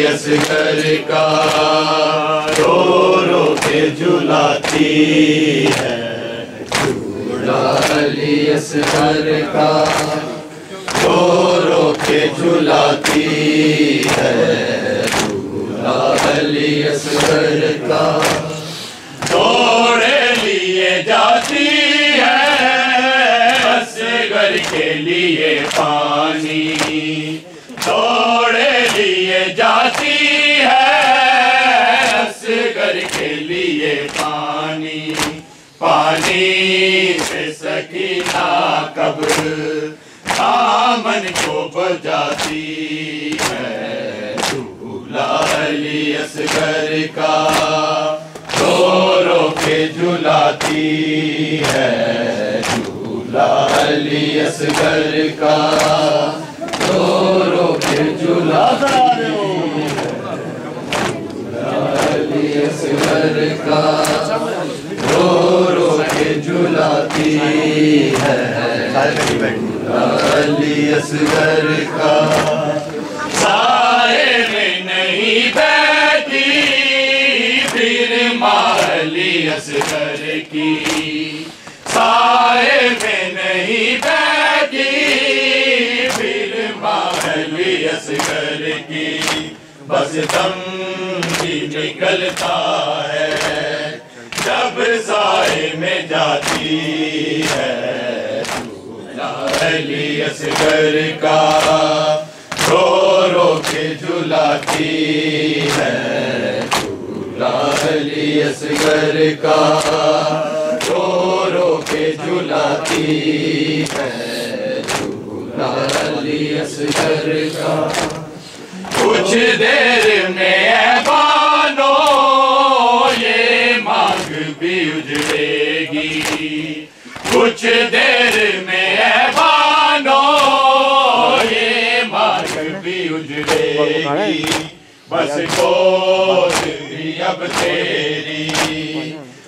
असगर का रो रो के झुलाती है, झूला अली असगर का रो रो के झुलाती है, झूला अली असगर का दौड़े लिए जाती है, असगर के लिए पानी दौड़े लिए जाती है, असगर के लिए पानी पानी से सकीना कब्र दामन को बजाती है, झूला अली असगर का रो रो के झुलाती है, झूला अली असगर का रो रो के झुलाती है, झूला अली असगर का रो रो के झुलाती है, अली असगर का साए में नहीं बैठी फिर माली असगर की, साए में नहीं बैठी फिर माली असगर की, बस दम भी निकलता है जब साए में जाती है, अली असगर का रो रो के झुलाती है, झूला अली असगर का रो रो के झुलाती है, झूला अली असगर का कुछ देर में बानो ये मांग भी उजड़ेगी, कुछ देर में बानो ये मार्ग भी उजड़ेगी, बस गोद भी अब तेरी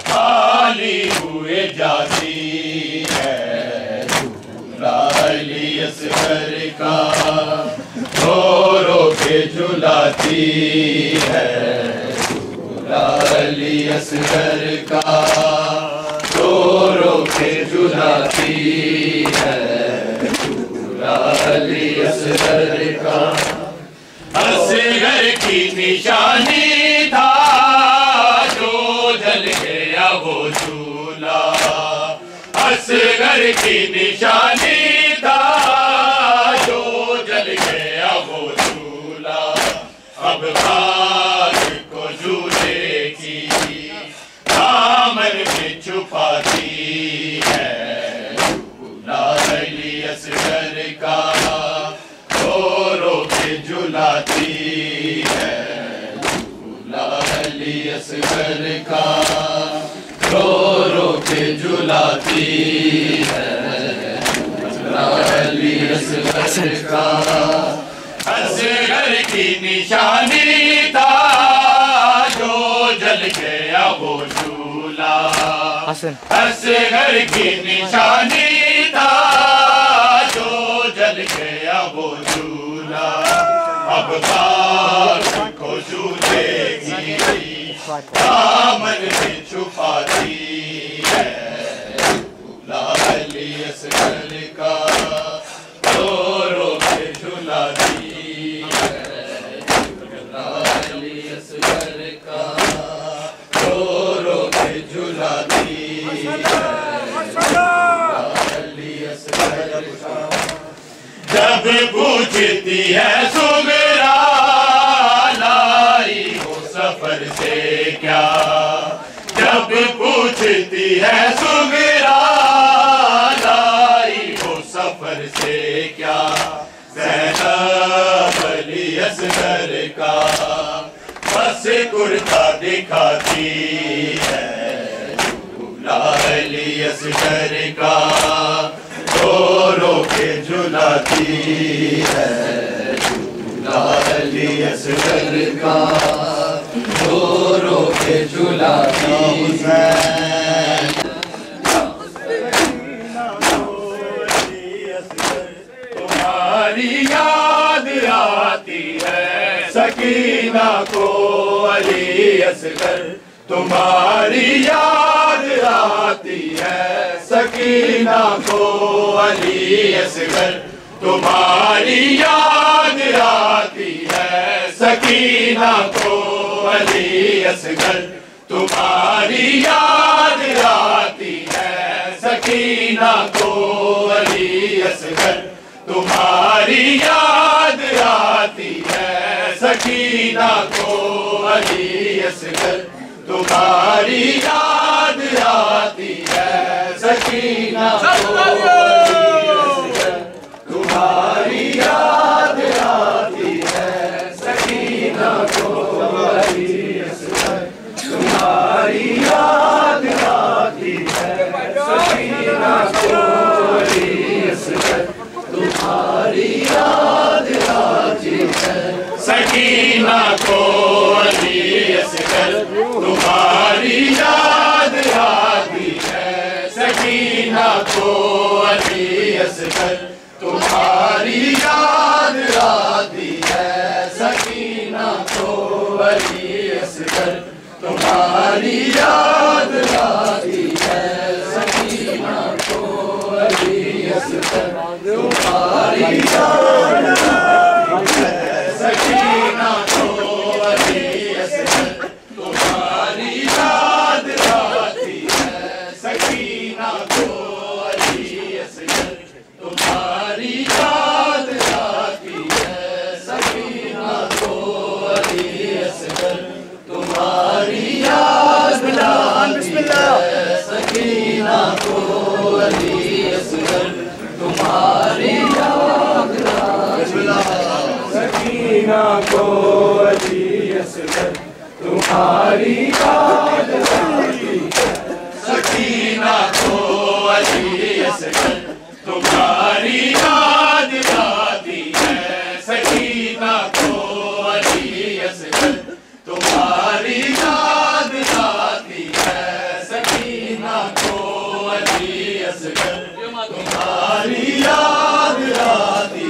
खाली हुए जाती है, झूला अली असगर का रो रो के झुलाती है, झूला अली असगर का रो रो के झुलाती है, झूला अली असगर का असगर की निशानी था जो जल गया वो झूला, असगर की निशानी था जो जल गया वो झूला, अब बात को झूले की दामन में छुपाती है, झूला अली असगर का रो रो के झुलाती है, झूला अली असगर का रो रो के झुलाती है, झूला अली असगर का असगर की निशानी था जो जल गया वो झूला, असगर की निशानी था जो जल गया वो झूला, अब बात को झूलेगी दामन में छुपाती है, झूला अली असगर का रो रो के झुलाती है, झूला अली असगर का रो रो के झुलाती है, अली असगर का जब पूछती है सुगरा लाई हो सफर से क्या, जब पूछती है सुगरा लाई हो सफर से क्या, ज़ैनब अली असगर का बस कुर्ता दिखाती है, झूला अली असगर का रो रो के झुलाती है, झूला अली असगर का रो रो के झुलाती है, तुम्हारी याद आती है सकीना को अली असगर, तुम्हारी याद आती है सकीना को अली असगर, तुम्हारी याद आती है सकीना को अली असगर, तुम्हारी याद आती है सकीना को अली असगर, तुम्हारी याद आती है सकीना को अली असगर, तुम्हारी याद आती है सकीना को अली असगर, तुम्हारी याद आती है सकीना को अली असगर, तुम्हारी याद आती है सकीना को अली असगर, तुम्हारी याद आती है सकीना को अली असगर, तुम्हारी याद आती है सकीना को अली असगर, तुम्हारी याद आती है सकीना को अली असगर, तुम्हारी याद आती है सकीना को अली असगर, तुम्हारी याद आती है सकीना को अली असगर, तुम्हारी याद आती है सकीना को अली असगर, तुम्हारी याद आती है सकीना को अली असगर, तुम्हारी याद आती है सकीना को अली असगर, तुम्हारी याद आती है सकीना को अली असगर, तुम्हारी याद आती है सकीना को अली असगर, तुम्हारी याद आती है सकीना को अली असगर, तुम्हारी याद आती है सकीना को अली असगर, तुम्हारी याद आती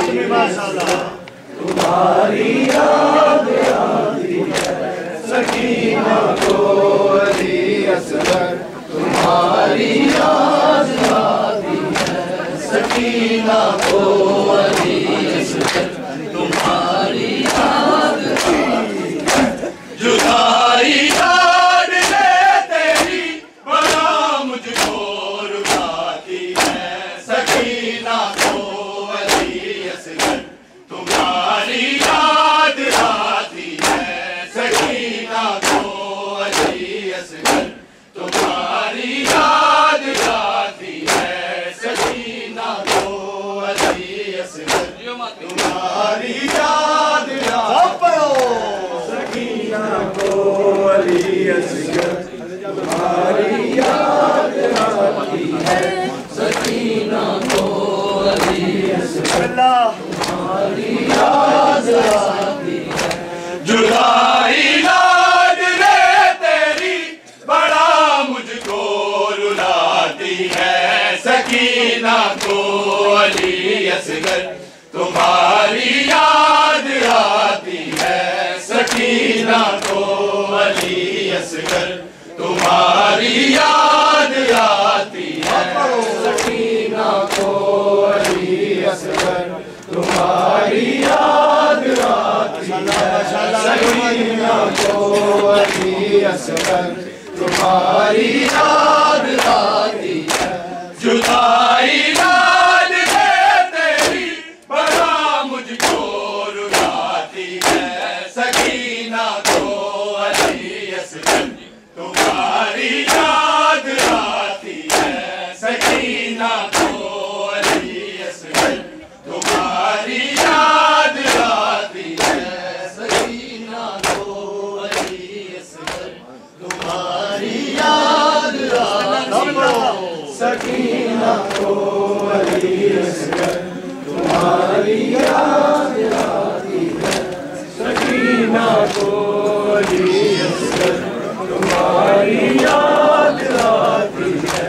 है माशाअल्लाह, तुम्हारी याद आती है सकीना को अली असगर, तुम्हारी याद आती है सकीना को अली असगर, तुम्हारी याद आती है जुदाई याद ले तेरी बड़ा मुझको रुलाती है सकीना को अली असगर, तुम्हारी याद आती है सकीना को अली असगर, तुम्हारी याद आती है सकीना को अली असगर, तुम्हारी याद सकीना को अली असगर, तुम्हारी याद आती है सकीना को अली असगर, तुम्हारी याद आती है जुदाई याद ले तेरी बड़ा मुझको रुलाती है सकीना को अली असगर, तुम्हारी याद आती है सकीना को अली असगर, तुम्हारी याद आती है सकीना को अली असगर, तुम्हारी याद आती है सकीना को अली असगर, तुम्हारी याद आती है जुदाई याद है तेरी बड़ा मुझको रुलाती है सकीना को अली असगर, तुम्हारी याद आती है सकीना को अली असगर, तुम्हारी याद आती है सकीना को अली असगर, तुम्हारी याद आती है सकीना को अली असगर, तुम्हारी याद आती है सकीना को अली असगर, तुम्हारी याद आती है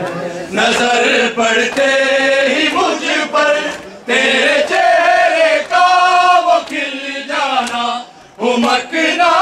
नजर पड़ते ही मुझ पर तेरे चेहरे का वो खिल जाना उमकना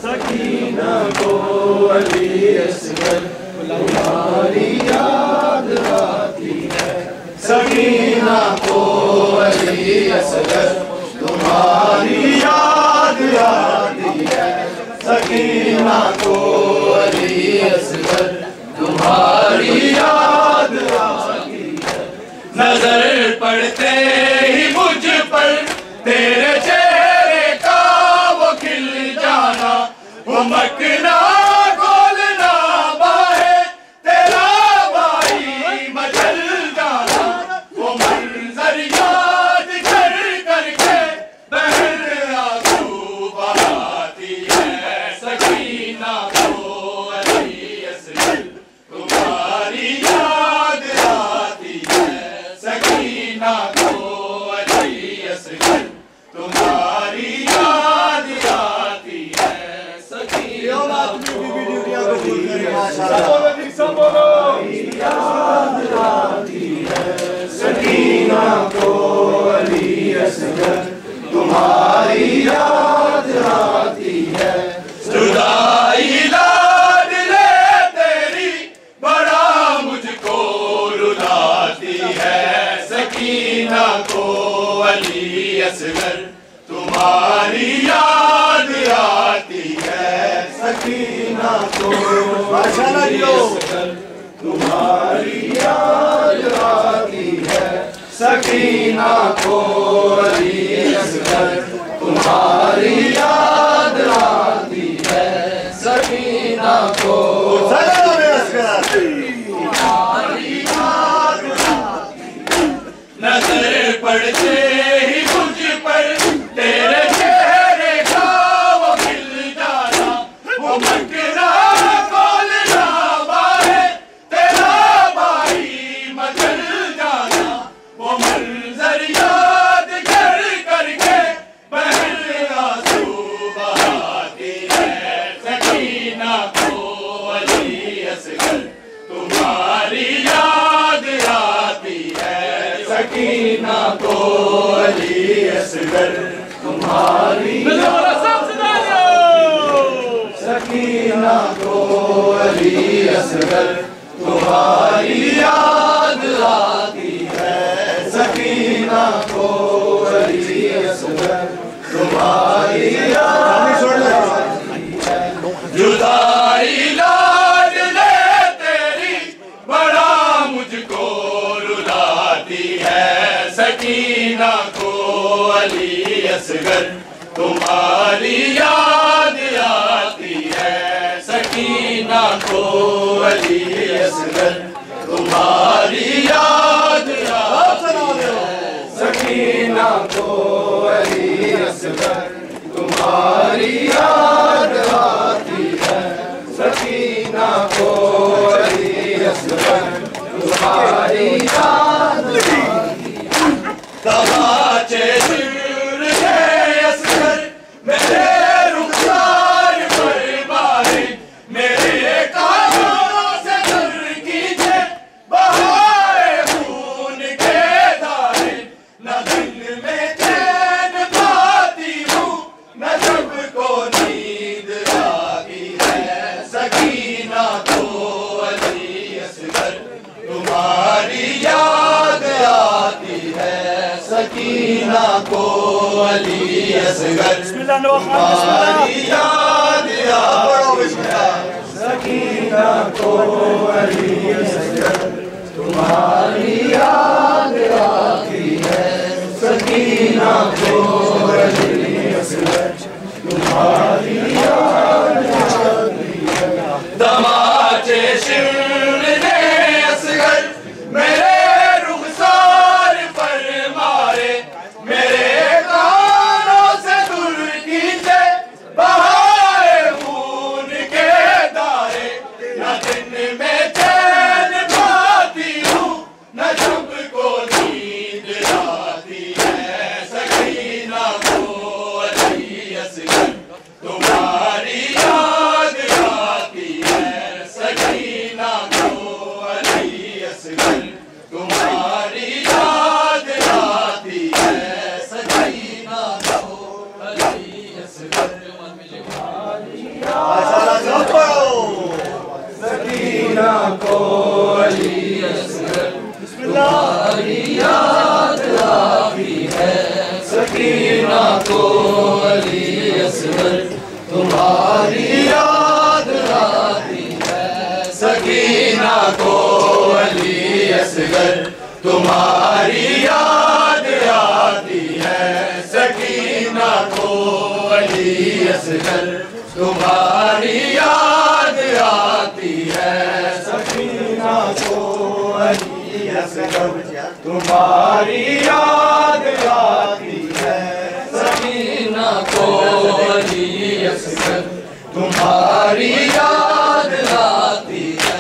सकीना को अली असगर तुम्हारी याद आती है। सकीना को अली असगर तुम्हारी याद आती है। सकीना को अली असगर तुम्हारी याद आती है। नजर पड़ते ही मुझ पर तेरे चेहरे का वो खिल जाना, वो मकना खोलना बाहे तेरा भाई मचल जाना, वो मंजर याद कर करके बहन आंसू बहाती है। सकीना को अली असगर तुम्हारी याद आती है। सकीना को अली असगर तुम्हारी याद आती है। सकीना को याद आती है। सकीना को अली असगर तुम्हारी याद आती है। जुदाई लाड ले तेरी बड़ा मुझको रुलाती है। सकीना को अली असगर तुम्हारी याद आती है। सकीना को अली असगर तुम्हारी याद आती है। सकीना को अली असगर तुम्हारी याद आती है। सकीना को तुम्हारी याद आती है। नजर पड़ते ही मुझ पर तेरे चेहरे का वो खिल जाना, वो मकरा खोलना बाहे तेरा भाई मचल जाना, वो मंजर याद कर करके बहन आंसू बहाती है। सकीना को अली असगर तुम्हारी याद आती है। सकीना को अली असगर तुम्हारी सकीना को अली असगर तुम्हारी याद आती है। सकीना को अली असगर तुम्हारी याद आती है। जुदाई लाड ले तेरी बड़ा मुझको रुलाती है। सकीना को अली असगर तुम्हारी याद आती है। सकीना को अली असगर तुम्हारी याद आती है। सकीना को अली असगर तुम्हारी याद आती है। सकीना को अली असगर तुम्हारी याद आती है। तमाचे शिर है असगर मेरे रुखसार पर मारे, मेरे कानों से दूर कीजिए बहाए खून के धारे। न दिन में चैन पाती हूँ न जब को नींद आती है। सकीना को अली असगर तुम्हारी याद आती है। सकीना को अली असगर तुम्हारी याद आती है। सकीना को अली असगर तुम्हारी याद आती है। सकीना को अली असगर तुम्हारी याद आती है। तमाचे शिर ने असगर मेरे रुखसार पर मारे, मेरे कानों से दूर कीजिए बहाए खून के धारे। न दिन में चैन पाती हूँ न जब को नींद आती है। सकीना को अली सकीना को अली असगर तुम्हारी याद आती है। सकीना को अली असगर तुम्हारी याद आती है। सकीना को अली असगर तुम्हारी याद आती है। सकीना को अली असगर तुम्हारी याद आती है। सकीना को अली असगर तुम्हारी याद आती है। सकीना को अली असगर तुम्हारी याद आती है।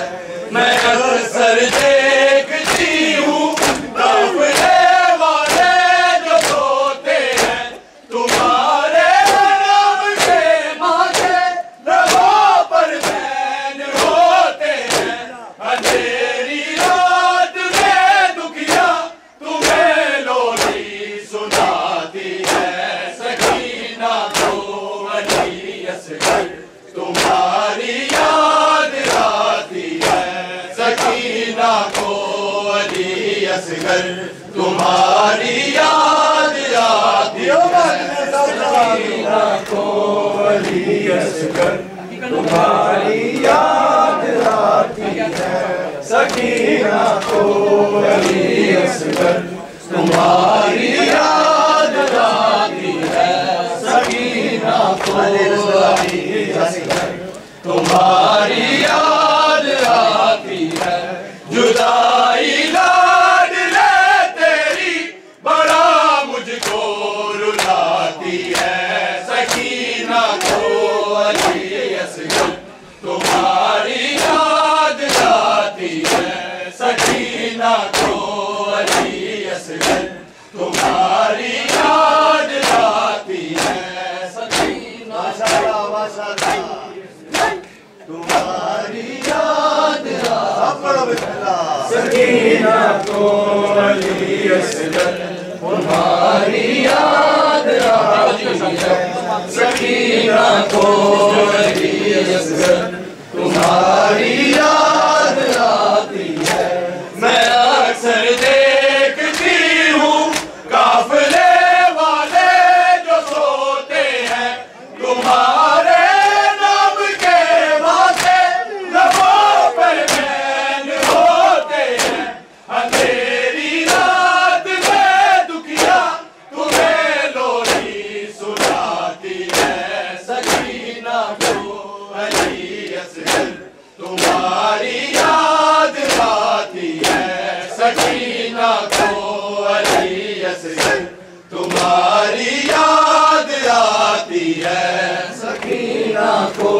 मैं अक्सर देखती हूँ काफिले वाले जो सोते हैं तुम्हारे नाम के माथे रबों पर बैन होते हैं। अंधेरी रात में दुखिया तुम्हें लोरी सुनाती है। सकीना को अली असगर तुम्हारी याद आती है। सकीना को अली असगर तुम्हारी याद आती है। सकीना को अली असगर तुम्हारी याद आती है। सकीना को अली असगर तुम्हारी याद आती है। सकीना को अली असगर तुम्हारी याद आती है। जुदाई लाडले तेरी बड़ा मुझको रुलाती है। सकीना को अली असगर तुम्हारी याद आती है। सकीना को अली असगर तुम्हारी याद आती है। सकीना तुम्हारी याद सकीना को अली असगर तुम्हारी याद आती है। सकीना को अली असगर तुम्हारी याद आती है। मैं अक्सर देखती हूँ काफिले वाले जो सोते हैं तुम्हारे नाम के माथे रबों पर बैन होते हैं। अंधेरी रात में दुखिया तुम्हें लोरी सुनाती है। सकीना को अली असगर तुम्हारी याद आती है। सकीना को अली असगर तुम्हारी याद आती है। सकीना को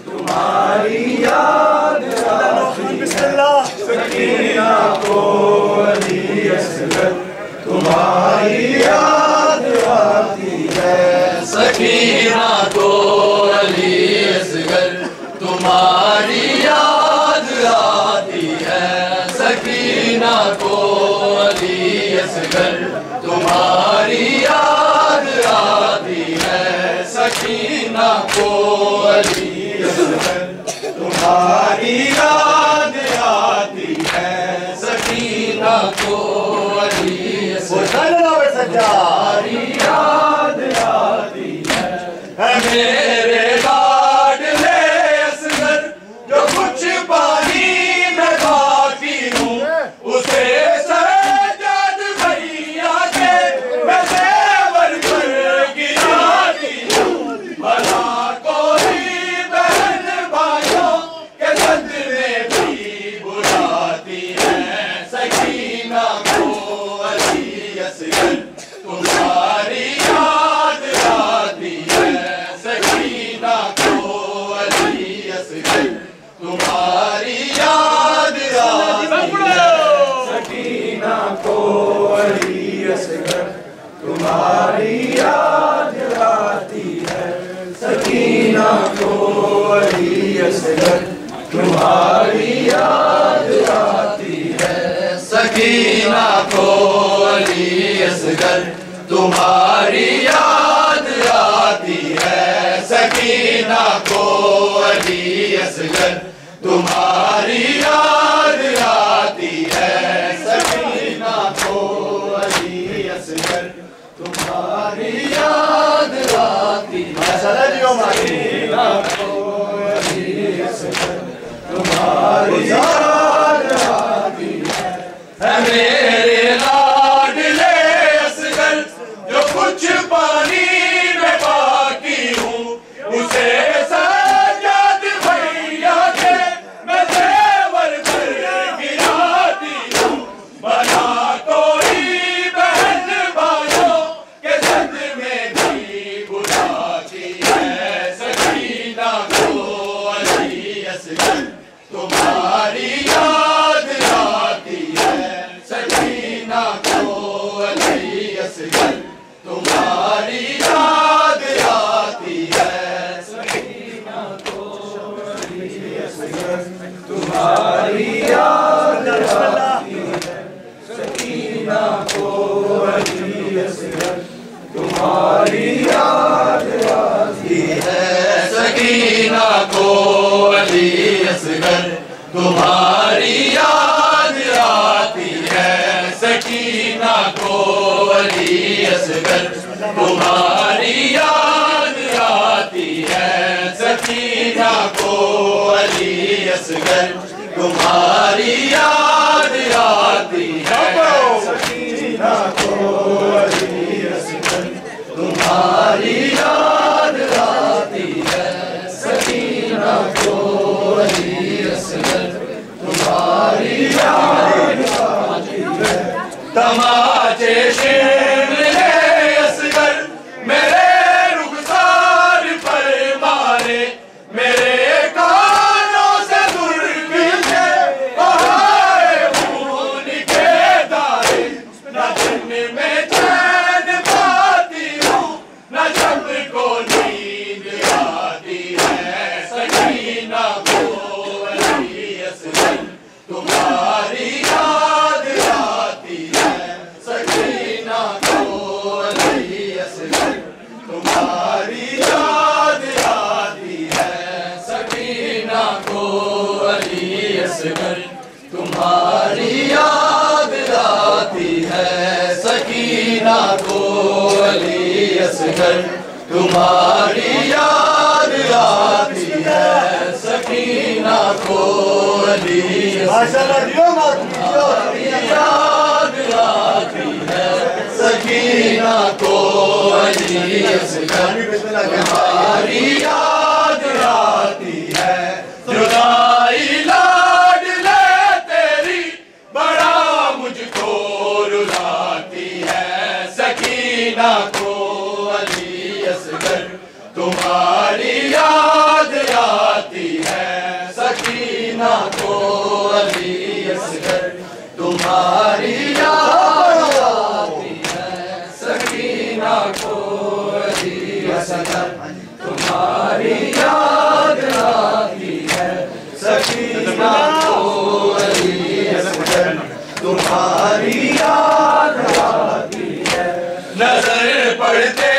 तुम्हारी याद आती है। सकीना को अली असगर तुम्हारी याद आती है। सकीना को अली असगर तुम्हारी याद आती है। सकीना को अली असगर तुम्हारी याद आती है। सकीना को अली असगर तुम्हारी याद आती है। सकीना को अली असगर तुम्हारी याद आती है। मेरे लाडले असगर जो कुछ पानी में बाकी हूँ उसे सजाद भैया के मैं देवर पर गिराती हूँ। भला कोई बहन भाइयों के संग में भी बुलाती है। सकीना को अली असगर तुम्हारी याद आती है। सकीना को अली असगर तुम्हारी याद आती है। सकीना को अली असगर तुम्हारी याद आती है। सकीना को अली असगर तुम्हारी याद आती है। सकीना को अली असगर तुम्हारी याद सकीना को अली असगर तुम्हारी याद आती है। सकीना को अली असगर तुम्हारी याद आती है। सकीना को अली असगर तुम्हारी याद आती है। मेरे लाडले असगर जो कुछ पानी में बाकी हूँ उसे सजाद भैया के मैं जेवर पर गिराती हूँ। बना कोई बहन भाइयों के संग में भी बुलाती है। सकीना को अली असगर तुम्हारी याद आती है। सकीना को अली असगर तुम्हारी याद आती है। सकीना को अली असगर तुम्हारी याद आती है। सकीना को अली असगर तुम्हारी याद आती है। सकीना को अली असगर तुम्हारी याद आती है। सकीना को अली असगर तुम्हारी याद आती है। सकीना को अली असगर तुम्हारी याद आती है। सकीना को अली असगर तुम्हारी याद आती है। सकीना को अली असगर तुम्हारी याद आती है। तमाचे शिमले असगर मेरे रुखसार पर मारे मेरे कानों से दूर कीजिए बहाए खून के धारे। न दिन में चैन पाती हूँ न जब को नींद आती है। सकीना को अली असगर तुम्हारी याद आती है। सकीना को अली असगर तुम्हारी याद आती है। सकीना को अली असगर तुम्हारी याद आती है। सकीना को अली असगर तुम्हारी याद आती है। सकीना को अली असगर तुम्हारी याद आती है। सकीना को अली असगर तुम्हारी याद आती है। जुदाई लाडले तेरी बड़ा मुझको रुलाती है। सकीना को अली असगर तुम्हारी याद आती है। सकीना को अली असगर तुम्हारी याद आती है। सकीना को अली असगर तुम्हारी याद आती है। सकीना को अली असगर तुम्हारी याद आती है। नजर पड़ते